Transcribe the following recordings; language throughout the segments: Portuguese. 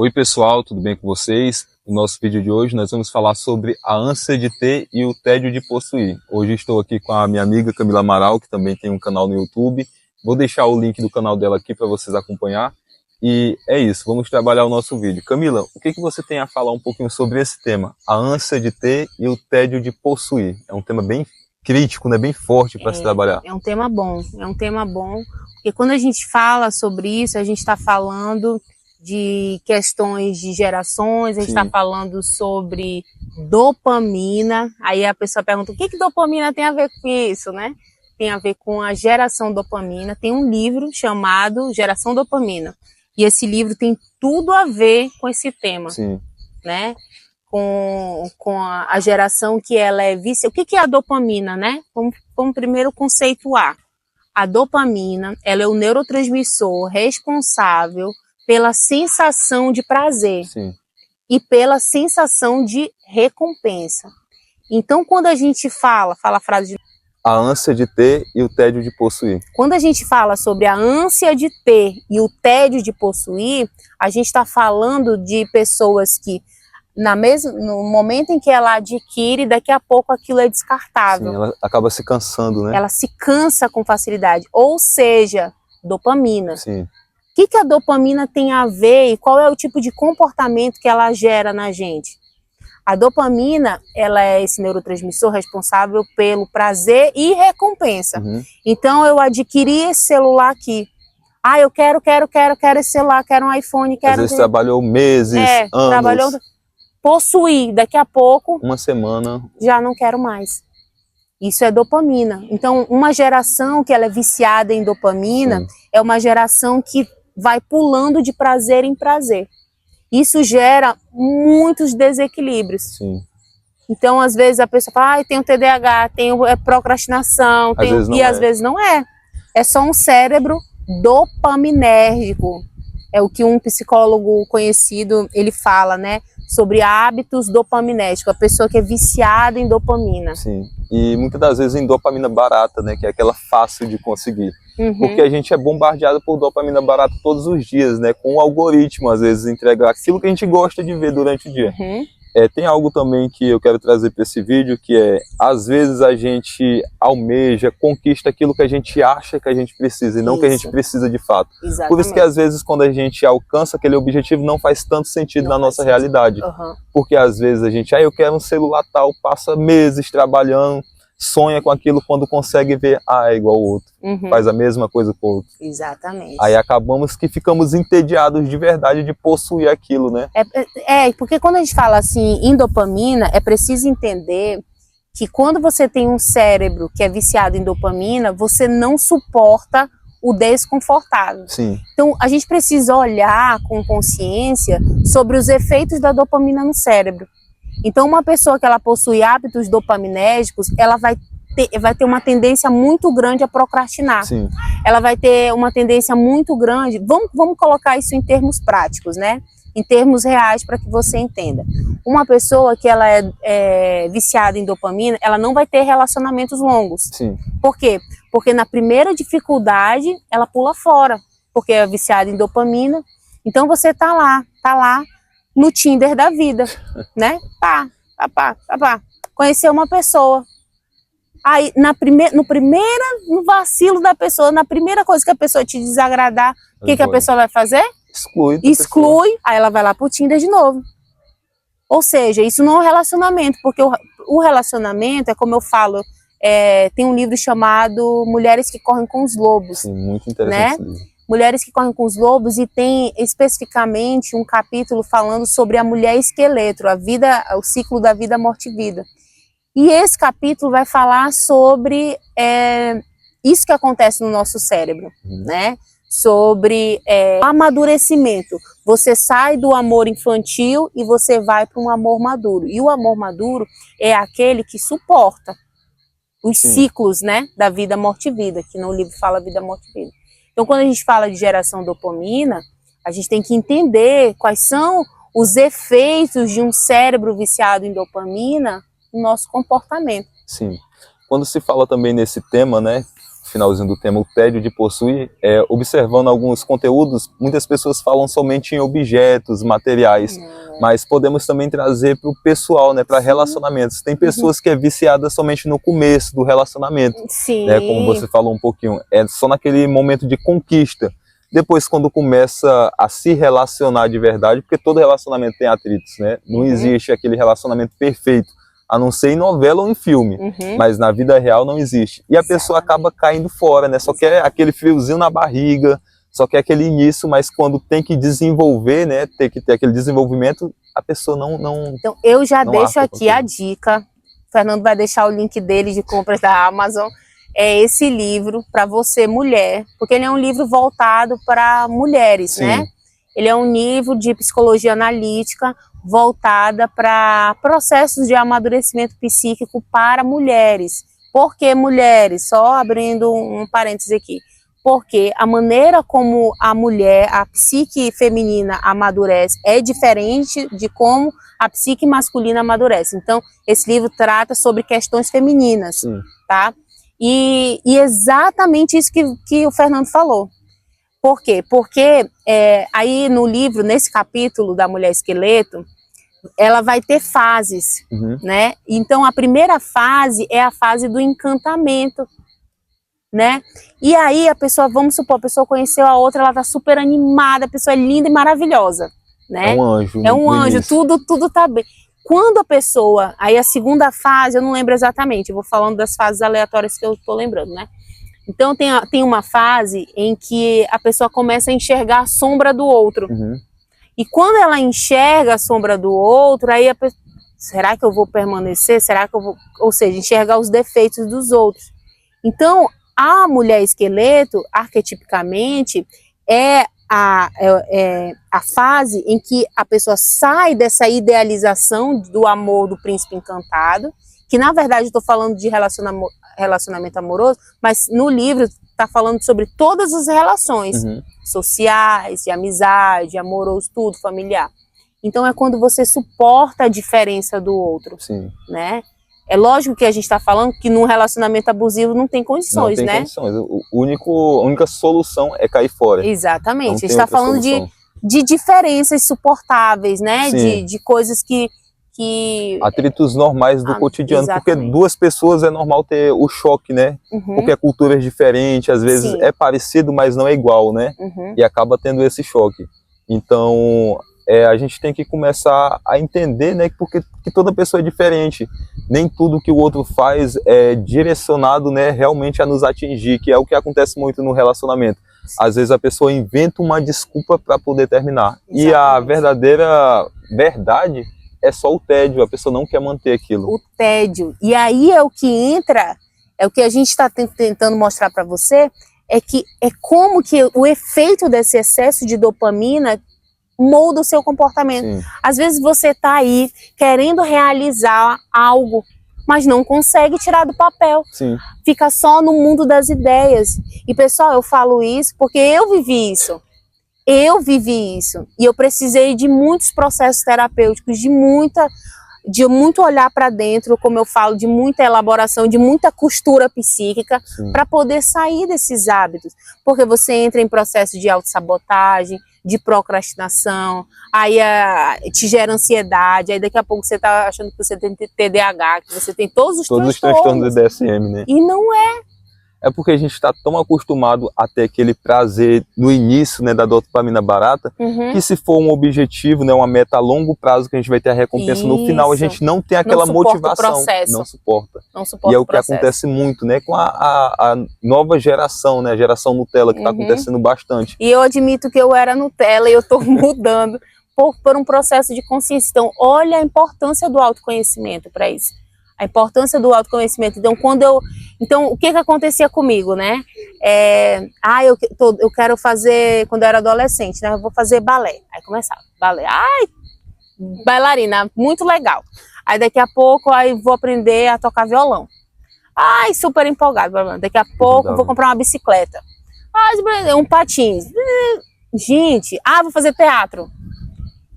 Oi pessoal, tudo bem com vocês? No nosso vídeo de hoje nós vamos falar sobre a ânsia de ter e o tédio de possuir. Hoje estou aqui com a minha amiga Camila Amaral, que também tem um canal no YouTube. Vou deixar o link do canal dela aqui para vocês acompanhar. E é isso, vamos trabalhar o nosso vídeo. Camila, o que você tem a falar um pouquinho sobre esse tema? A ânsia de ter e o tédio de possuir. É um tema bem crítico, né? Bem forte para se trabalhar. É um tema bom, porque quando a gente fala sobre isso, a gente está falando de questões de gerações, a gente está falando sobre dopamina. Aí a pessoa pergunta, o que dopamina tem a ver com isso, né? Tem a ver com a geração dopamina. Tem um livro chamado Geração Dopamina. E esse livro tem tudo a ver com esse tema, né? Com a geração que ela é vícia. O que é a dopamina, né? Vamos primeiro conceituar. A dopamina, ela é o neurotransmissor responsável pela sensação de prazer e pela sensação de recompensa. Então, quando a gente fala a frase de a ânsia de ter e o tédio de possuir. Quando a gente fala sobre a ânsia de ter e o tédio de possuir, a gente está falando de pessoas que, no momento em que ela adquire, daqui a pouco aquilo é descartável. Sim, ela acaba se cansando, né? Ela se cansa com facilidade. Ou seja, dopamina. Sim. O que a dopamina tem a ver e qual é o tipo de comportamento que ela gera na gente? A dopamina, ela é esse neurotransmissor responsável pelo prazer e recompensa. Então, eu adquiri esse celular aqui. Ah, eu quero esse celular, quero um iPhone, quero... Às vezes trabalhou meses, anos. Trabalhou... Possuir, daqui a pouco... Uma semana... Já não quero mais. Isso é dopamina. Então, uma geração que ela é viciada em dopamina é uma geração que vai pulando de prazer em prazer. Isso gera muitos desequilíbrios. Então, às vezes, a pessoa fala, tenho TDAH, tenho procrastinação, às vezes não é. É só um cérebro dopaminérgico. É o que um psicólogo conhecido, ele fala, né? Sobre hábitos dopaminérgicos, a pessoa que é viciada em dopamina. Sim, e muitas das vezes em dopamina barata, né? Que é aquela fácil de conseguir. Porque a gente é bombardeado por dopamina barata todos os dias, né? Com o algoritmo, às vezes, entregar aquilo que a gente gosta de ver durante o dia. Tem algo também que eu quero trazer para esse vídeo, que é, às vezes a gente almeja, conquista aquilo que a gente acha que a gente precisa, e não que a gente precisa de fato. Por isso que às vezes quando a gente alcança aquele objetivo não faz tanto sentido na nossa realidade. Porque às vezes a gente, eu quero um celular tal, passa meses trabalhando, sonha com aquilo, quando consegue ver, é igual o outro, faz a mesma coisa com o outro. Exatamente. Aí acabamos que ficamos entediados de verdade de possuir aquilo, né? Porque quando a gente fala assim em dopamina, é preciso entender que quando você tem um cérebro que é viciado em dopamina, você não suporta o desconfortável. Então a gente precisa olhar com consciência sobre os efeitos da dopamina no cérebro. Então, uma pessoa que ela possui hábitos dopaminérgicos, ela vai ter uma tendência muito grande a procrastinar. Ela vai ter uma tendência muito grande... Vamos colocar isso em termos práticos, né? Em termos reais, para que você entenda. Uma pessoa que ela é viciada em dopamina, ela não vai ter relacionamentos longos. Por quê? Porque na primeira dificuldade, ela pula fora. Porque é viciada em dopamina. Então, você tá lá no Tinder da vida, né? Conheceu uma pessoa. Aí, no vacilo da pessoa, na primeira coisa que a pessoa te desagradar, o que a pessoa vai fazer? Exclui, aí ela vai lá pro Tinder de novo. Ou seja, isso não é um relacionamento, porque o relacionamento é como eu falo, tem um livro chamado Mulheres que Correm com os Lobos. Muito interessante, né? Mulheres que Correm com os Lobos, e tem especificamente um capítulo falando sobre a mulher esqueleto, o ciclo da vida, morte e vida. E esse capítulo vai falar sobre isso que acontece no nosso cérebro, né? Sobre amadurecimento. Você sai do amor infantil e você vai para um amor maduro. E o amor maduro é aquele que suporta os ciclos, né? Da vida, morte e vida, que no livro fala vida, morte e vida. Então, quando a gente fala de geração dopamina, a gente tem que entender quais são os efeitos de um cérebro viciado em dopamina no nosso comportamento. Quando se fala também nesse tema, né, finalzinho do tema, o tédio de possuir, observando alguns conteúdos, muitas pessoas falam somente em objetos, materiais, mas podemos também trazer para o pessoal, né, para relacionamentos. Tem pessoas que é viciada somente no começo do relacionamento, né, como você falou um pouquinho, é só naquele momento de conquista. Depois, quando começa a se relacionar de verdade, porque todo relacionamento tem atritos, né, não existe aquele relacionamento perfeito, a não ser em novela ou em filme, mas na vida real não existe. E a pessoa acaba caindo fora, né, só quer aquele friozinho na barriga, só que é aquele início, mas quando tem que desenvolver, né, tem que ter aquele desenvolvimento, a pessoa não. Então, eu já deixo aqui a dica. O Fernando vai deixar o link dele de compras da Amazon. É esse livro para você, mulher, porque ele é um livro voltado para mulheres, Sim. né? Ele é um livro de psicologia analítica voltada para processos de amadurecimento psíquico para mulheres. Por que mulheres? Só abrindo um parêntese aqui. Porque a maneira como a mulher, a psique feminina amadurece é diferente de como a psique masculina amadurece. Então, esse livro trata sobre questões femininas, tá? E exatamente isso que o Fernando falou. Por quê? Porque aí no livro, nesse capítulo da Mulher Esqueleto, ela vai ter fases, né? Então, a primeira fase é a fase do encantamento, né? E aí a pessoa, vamos supor, a pessoa conheceu a outra, ela tá super animada, a pessoa é linda e maravilhosa, né? É um anjo. É um anjo, tudo tá bem. Quando a pessoa, aí a segunda fase, eu não lembro exatamente, eu vou falando das fases aleatórias que eu tô lembrando, né? Então tem uma fase em que a pessoa começa a enxergar a sombra do outro. E quando ela enxerga a sombra do outro, aí a pessoa, será que eu vou permanecer? Será que eu vou... Ou seja, enxergar os defeitos dos outros. Então, a mulher esqueleto, arquetipicamente, é a fase em que a pessoa sai dessa idealização do amor do príncipe encantado, que na verdade eu estou falando de relacionamento amoroso, mas no livro está falando sobre todas as relações sociais, de amizade, amoroso, tudo, familiar. Então é quando você suporta a diferença do outro, né? É lógico que a gente está falando que num relacionamento abusivo não tem condições, né? Não tem condições. A única solução é cair fora. Exatamente. A gente está falando de diferenças suportáveis, né? De coisas que... Atritos normais do cotidiano. Exatamente. Porque duas pessoas é normal ter o choque, né? Porque a cultura é diferente, às vezes é parecido, mas não é igual, né? E acaba tendo esse choque. Então... a gente tem que começar a entender, né, porque que toda pessoa é diferente. Nem tudo que o outro faz é direcionado, né, realmente a nos atingir, que é o que acontece muito no relacionamento. Às vezes a pessoa inventa uma desculpa para poder terminar. Exatamente. E a verdadeira verdade é só o tédio, a pessoa não quer manter aquilo. O tédio. E aí é o que entra, é o que a gente está tentando mostrar para você, é que é como que o efeito desse excesso de dopamina molda o seu comportamento. Às vezes você tá aí querendo realizar algo, mas não consegue tirar do papel. Fica só no mundo das ideias. E pessoal, eu falo isso porque eu vivi isso. E eu precisei de muitos processos terapêuticos, de muito olhar para dentro, como eu falo, de muita elaboração, de muita costura psíquica, para poder sair desses hábitos. Porque você entra em processo de autossabotagem, de procrastinação, aí te gera ansiedade, aí daqui a pouco você está achando que você tem TDAH, que você tem todos os transtornos do DSM, né? E não é. É porque a gente está tão acostumado a ter aquele prazer no início, né, da dopamina barata, que se for um objetivo, né, uma meta a longo prazo que a gente vai ter a recompensa no final, a gente não tem aquela motivação. Não suporta. E é o que acontece muito, né, com a nova geração, né, a geração Nutella, que está acontecendo bastante. E eu admito que eu era Nutella e eu estou mudando por um processo de consciência. Então, olha a importância do autoconhecimento para isso. A importância do autoconhecimento. Então, o que acontecia comigo, né? Eu quero fazer, quando eu era adolescente, né? Eu vou fazer balé. Aí começava, balé. Bailarina, muito legal. Aí daqui a pouco, vou aprender a tocar violão. Super empolgado. Daqui a pouco, vou comprar uma bicicleta. Um patins. Gente, vou fazer teatro.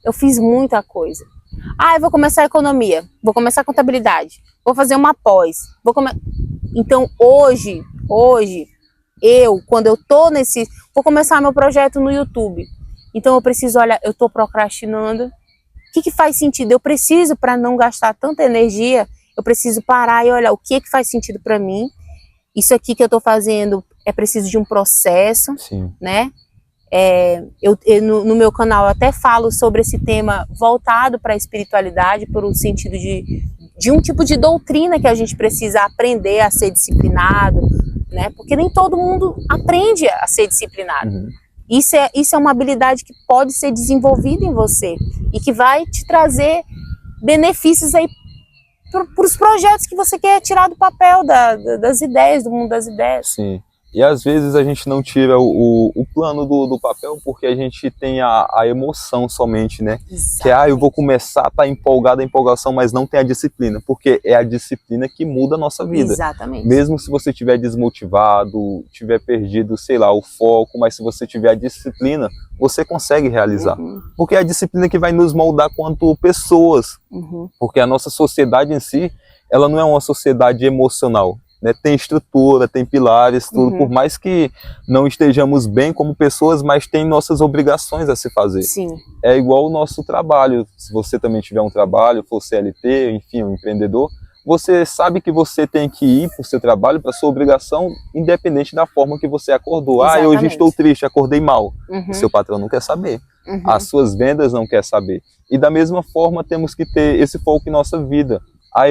Eu fiz muita coisa. Eu vou começar a economia, vou começar a contabilidade, vou fazer uma pós. Então hoje, quando eu tô vou começar meu projeto no YouTube. Então eu preciso olhar, eu tô procrastinando. O que faz sentido? Eu preciso, para não gastar tanta energia, eu preciso parar e olhar o que faz sentido para mim. Isso aqui que eu tô fazendo é preciso de um processo, Sim. né? No meu canal eu até falo sobre esse tema voltado para a espiritualidade, por um sentido de um tipo de doutrina que a gente precisa aprender a ser disciplinado, né? Porque nem todo mundo aprende a ser disciplinado. Uhum. Isso é uma habilidade que pode ser desenvolvida em você e que vai te trazer benefícios aí para os projetos que você quer tirar do papel, das ideias, do mundo das ideias. Sim. E às vezes a gente não tira o plano do papel porque a gente tem a emoção somente, né? Exatamente. Que eu vou começar, tá empolgado, a empolgação, mas não tem a disciplina, porque é a disciplina que muda a nossa vida. Exatamente. Mesmo se você estiver desmotivado, tiver perdido, sei lá, o foco, mas se você tiver a disciplina, você consegue realizar. Uhum. Porque é a disciplina que vai nos moldar quanto pessoas. Uhum. Porque a nossa sociedade em si, ela não é uma sociedade emocional. Né, tem estrutura, tem pilares, tudo, por mais que não estejamos bem como pessoas, mas tem nossas obrigações a se fazer. Sim. É igual o nosso trabalho, se você também tiver um trabalho, for CLT, enfim, um empreendedor, você sabe que você tem que ir para o seu trabalho, para a sua obrigação, independente da forma que você acordou. Exatamente. Hoje estou triste, acordei mal. Uhum. O seu patrão não quer saber. Uhum. As suas vendas não quer saber. E da mesma forma temos que ter esse foco em nossa vida.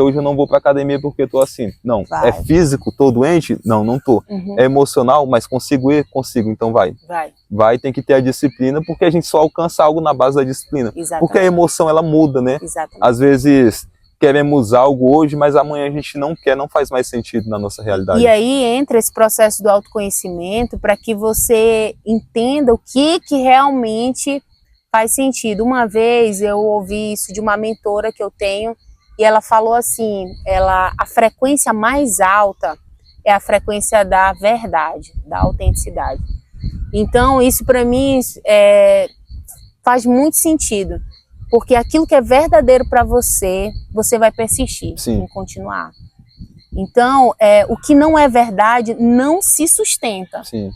Hoje eu não vou pra academia porque eu tô assim. Não. Vai. É físico? Tô doente? Não, não tô. Uhum. É emocional? Mas consigo ir? Consigo. Então vai. Vai, tem que ter a disciplina, porque a gente só alcança algo na base da disciplina. Exatamente. Porque a emoção, ela muda, né? Exatamente. Às vezes queremos algo hoje, mas amanhã a gente não quer, não faz mais sentido na nossa realidade. E aí entra esse processo do autoconhecimento para que você entenda o que realmente faz sentido. Uma vez eu ouvi isso de uma mentora que eu tenho, e ela falou assim, a frequência mais alta é a frequência da verdade, da autenticidade. Então isso para mim faz muito sentido, porque aquilo que é verdadeiro para você, você vai persistir em continuar. Então o que não é verdade não se sustenta. Sim.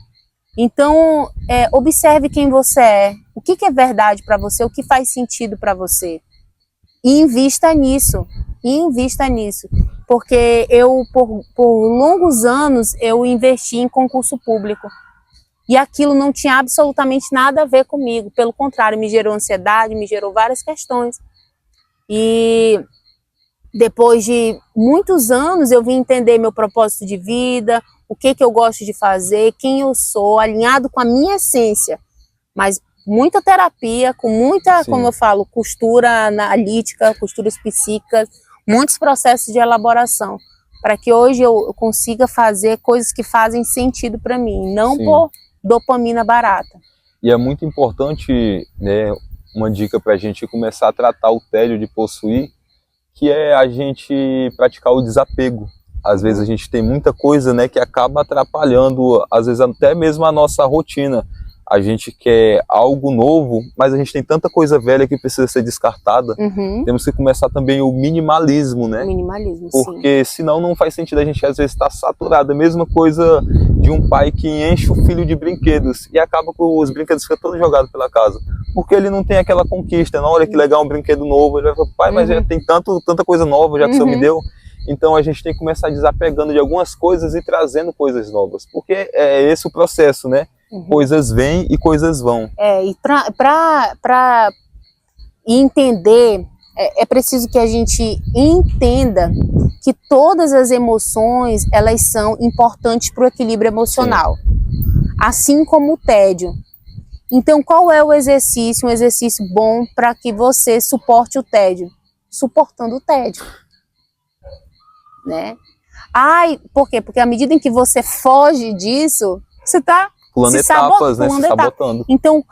Então observe quem você é, o que é verdade para você, o que faz sentido para você. E invista nisso, porque eu, por longos anos, eu investi em concurso público, e aquilo não tinha absolutamente nada a ver comigo, pelo contrário, me gerou ansiedade, me gerou várias questões, e depois de muitos anos eu vim entender meu propósito de vida, o que eu gosto de fazer, quem eu sou, alinhado com a minha essência, mas muita terapia, com muita, como eu falo, costura analítica, costuras psíquicas, muitos processos de elaboração, para que hoje eu consiga fazer coisas que fazem sentido para mim, não por dopamina barata. E é muito importante, né, uma dica para a gente começar a tratar o tédio de possuir, que é a gente praticar o desapego. Às vezes a gente tem muita coisa, né, que acaba atrapalhando, às vezes até mesmo a nossa rotina. A gente quer algo novo, mas a gente tem tanta coisa velha que precisa ser descartada. Uhum. Temos que começar também o minimalismo, né? Minimalismo, porque senão não faz sentido, a gente às vezes está saturado. É a mesma coisa de um pai que enche o filho de brinquedos e acaba com os brinquedos ficando todos jogados pela casa. Porque ele não tem aquela conquista. Não, olha que legal, um brinquedo novo. Ele vai falar, pai, mas já tem tanta coisa nova já que o senhor me deu. Então a gente tem que começar desapegando de algumas coisas e trazendo coisas novas. Porque é esse o processo, né? Coisas vêm e coisas vão. E para entender, é preciso que a gente entenda que todas as emoções, elas são importantes para o equilíbrio emocional. Assim como o tédio. Então, qual é o exercício, um exercício bom para que você suporte o tédio? Suportando o tédio. Né? Por quê? Porque à medida em que você foge disso, você está pulando etapas, né? Se sabotando. Então,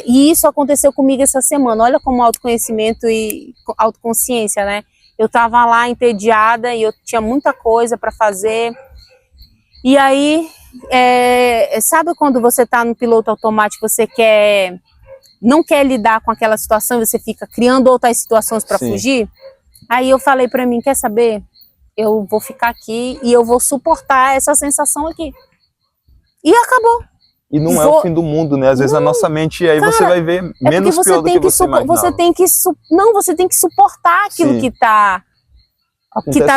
e isso aconteceu comigo essa semana. Olha como autoconhecimento e autoconsciência, né? Eu tava lá entediada e eu tinha muita coisa para fazer. E aí, sabe quando você tá no piloto automático, você não quer lidar com aquela situação, você fica criando outras situações para fugir? Aí eu falei para mim, quer saber? Eu vou ficar aqui e eu vou suportar essa sensação aqui. E acabou. E não é o fim do mundo, né? Às vezes a nossa mente, aí você vai ver menos pior do que você imaginava. Você tem que suportar aquilo que tá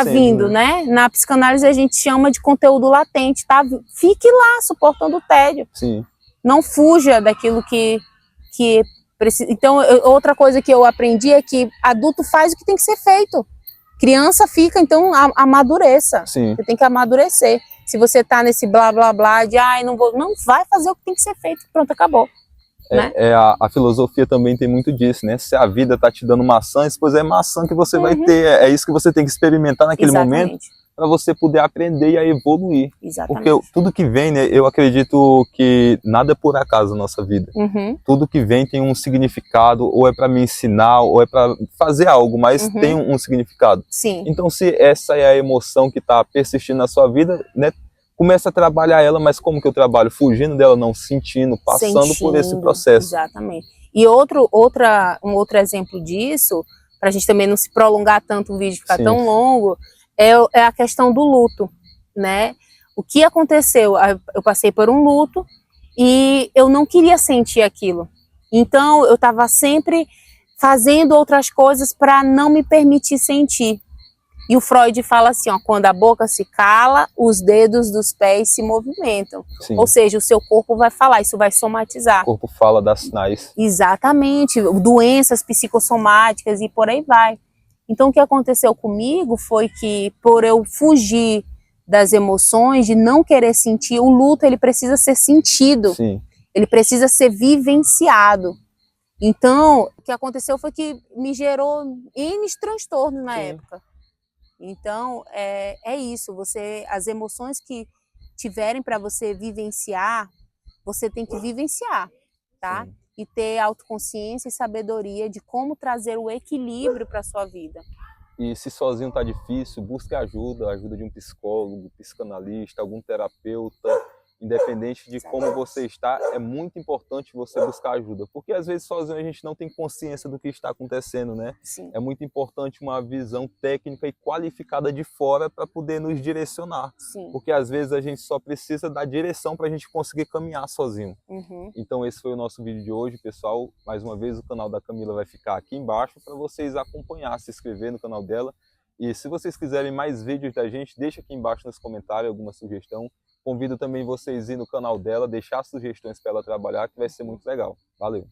vindo, né? Na psicanálise a gente chama de conteúdo latente, tá? Fique lá, suportando o tédio. Sim. Não fuja daquilo que precisa. Então, outra coisa que eu aprendi é que adulto faz o que tem que ser feito. Criança fica, então amadureça. Sim. Você tem que amadurecer. Se você tá nesse blá blá blá de não vai fazer o que tem que ser feito, pronto, acabou. Né? A filosofia também tem muito disso, né? Se a vida tá te dando maçã, depois é maçã que você vai ter. É isso que você tem que experimentar naquele momento para você poder aprender e a evoluir. Exatamente. Porque tudo que vem, né? Eu acredito que nada é por acaso na nossa vida. Tudo que vem tem um significado, ou é para me ensinar, ou é para fazer algo, mas tem um significado. Sim. Então, se essa é a emoção que tá persistindo na sua vida, né? Começa a trabalhar ela, mas como que eu trabalho? Fugindo dela, não, sentindo, passando por esse processo. Exatamente. E um outro exemplo disso, para a gente também não se prolongar tanto o vídeo, ficar tão longo, é a questão do luto, né? O que aconteceu? Eu passei por um luto e eu não queria sentir aquilo. Então, eu estava sempre fazendo outras coisas para não me permitir sentir. E o Freud fala assim, ó, quando a boca se cala, os dedos dos pés se movimentam. Sim. Ou seja, o seu corpo vai falar, isso vai somatizar. O corpo fala, dá sinais. Exatamente, doenças psicossomáticas e por aí vai. Então o que aconteceu comigo foi que por eu fugir das emoções, de não querer sentir, o luto ele precisa ser sentido. Sim. Ele precisa ser vivenciado. Então, o que aconteceu foi que me gerou N transtornos na época. Então, é isso, as emoções que tiverem para você vivenciar, você tem que vivenciar, tá? Sim. E ter autoconsciência e sabedoria de como trazer o equilíbrio para a sua vida. E se sozinho tá difícil, busque ajuda de um psicólogo, psicanalista, algum terapeuta. Independente de como você está, é muito importante você buscar ajuda, porque às vezes sozinho a gente não tem consciência do que está acontecendo, né? Sim. É muito importante uma visão técnica e qualificada de fora para poder nos direcionar. Sim. Porque às vezes a gente só precisa da direção para a gente conseguir caminhar sozinho. Então esse foi o nosso vídeo de hoje, pessoal. Mais uma vez o canal da Camila vai ficar aqui embaixo para vocês acompanhar, se inscrever no canal dela. E se vocês quiserem mais vídeos da gente, deixa aqui embaixo nos comentários alguma sugestão. Convido também vocês a ir no canal dela, deixar sugestões para ela trabalhar, que vai ser muito legal. Valeu!